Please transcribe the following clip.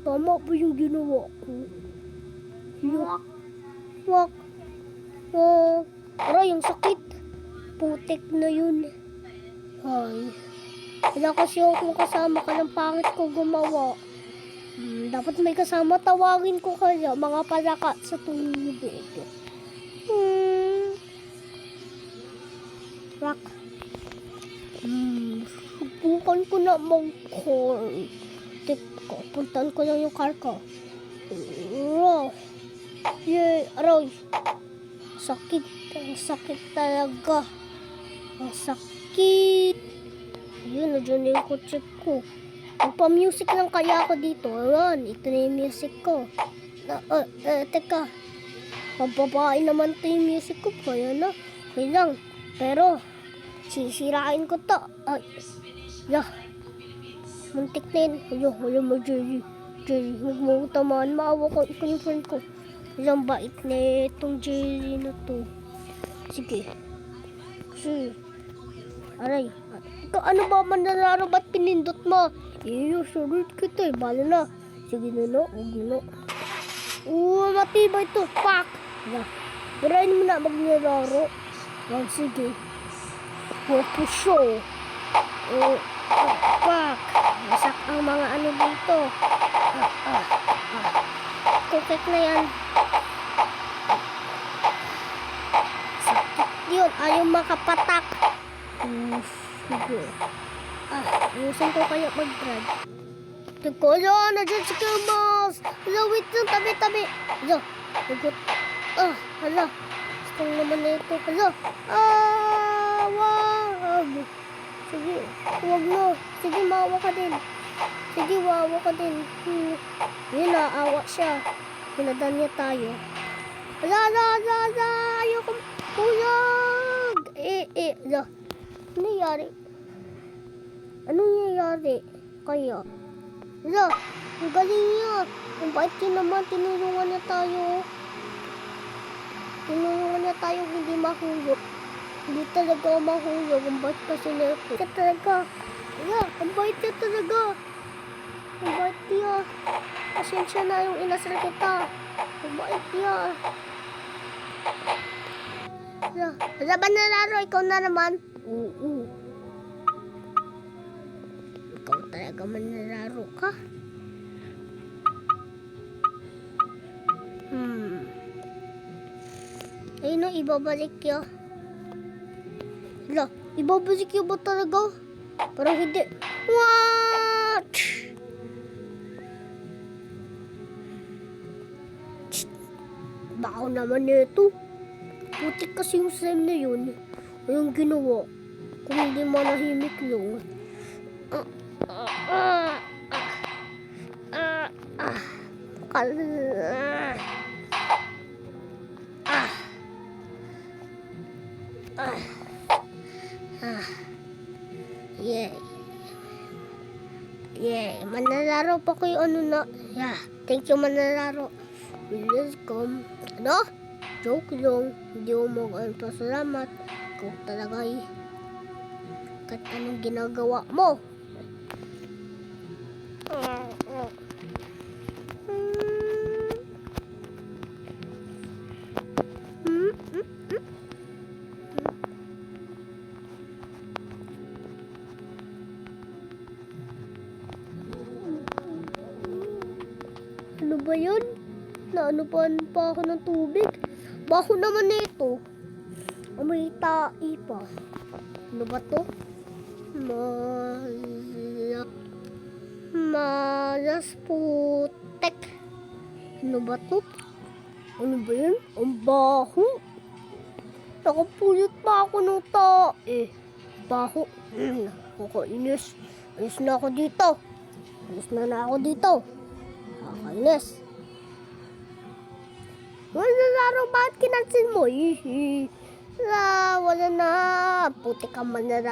Tama ba yung ginawa ko? Yuck. Wak. Oh. Aray, yung sakit. Putik na yun. Ay. Wala kasi akong kasama ka ng pangit ko gumawa. Dapat may kasama, tawagin ko kaya mga palaka sa tubig. Wak. Subukan ko na mag-call. Tip ko, puntan ko lang yung car ko. Yay, aray. Sakit. Ang sakit talaga. Ang sakit. Yun, nadyan na yung kutsi ko. Magpa-music lang kaya ako dito. Ayan, ito na yung music ko. Teka. Pababae naman ito yung music ko. Kaya na. Okay lang. Pero, sisirain ko to. Ay. Yeah. Muntik na yun. Wala mo, Jerry. Jerry, huwag mo tamaan. Maawa ko. Ikaw yung friend ko. Ilang bait na itong Jerry na to. Sige. Sige. Aray. Ikaw, ano ba manlalaro? Ba't pinindot mo? Sulit kita eh. Bala na. Sige na no. Huwag na. Matibay to. Pak! Birahin mo na maglalaro. Sige. Show. Pak! Masak ang mga ano dito. Kukik na yan. Sakit yun. Ayaw makapatak. Sige. Ayusin ko kaya mag-drag. Teko, nandiyan si Kilmos. Wait lang, tabi-tabi. Hugot. Hala. Gusto naman na ito. Wag. Sige, huwag mo. Sige, maawa ka din. Sige, wawa ka din. Yun, naawa siya. Pinadan niya tayo. Ayoko. Huyag. Ano nangyari? Anong nangyayari? Kaya? Ang galing niya. Ang bait niya naman. Tinulungan niya tayo. Hindi mahulog. Hindi talaga mahulog. Ang bait kasi na ito. Siya talaga. Ang bait niya talaga. Ang bait niya. Pasensya na yung inasal kita. Ang bait niya. Wala ba nalaro? Ikaw na naman. Oo. Ikaw talaga manlalaro ka? Ayun o, ibabalik yun. Ibabalik yun ba talaga? Parang hindi. What? Bako naman nito. Putik kasi yung slime na yun. Yung ginawa. Kung hindi manahimik yung. Manlalaro pa kayo na. Thank you manlalaro. Welcome. Ano? Joke lang. Hindi mo mag-salamat. Ikaw talaga eh. Kahit anong ginagawa mo. Ano ba yun? Naanopan pa ako ng tubig. Baho naman nito. May tai pa. Ano ba to? Malas putek. Ano ba to? Ano ba yun? Ang baho. Nakapulot pa ako ng tae. Baho. Nakakainis. Alis na ako dito. Nakakainis. Wala laro, bakit kinansin mo? Wala na. Puti ka man na.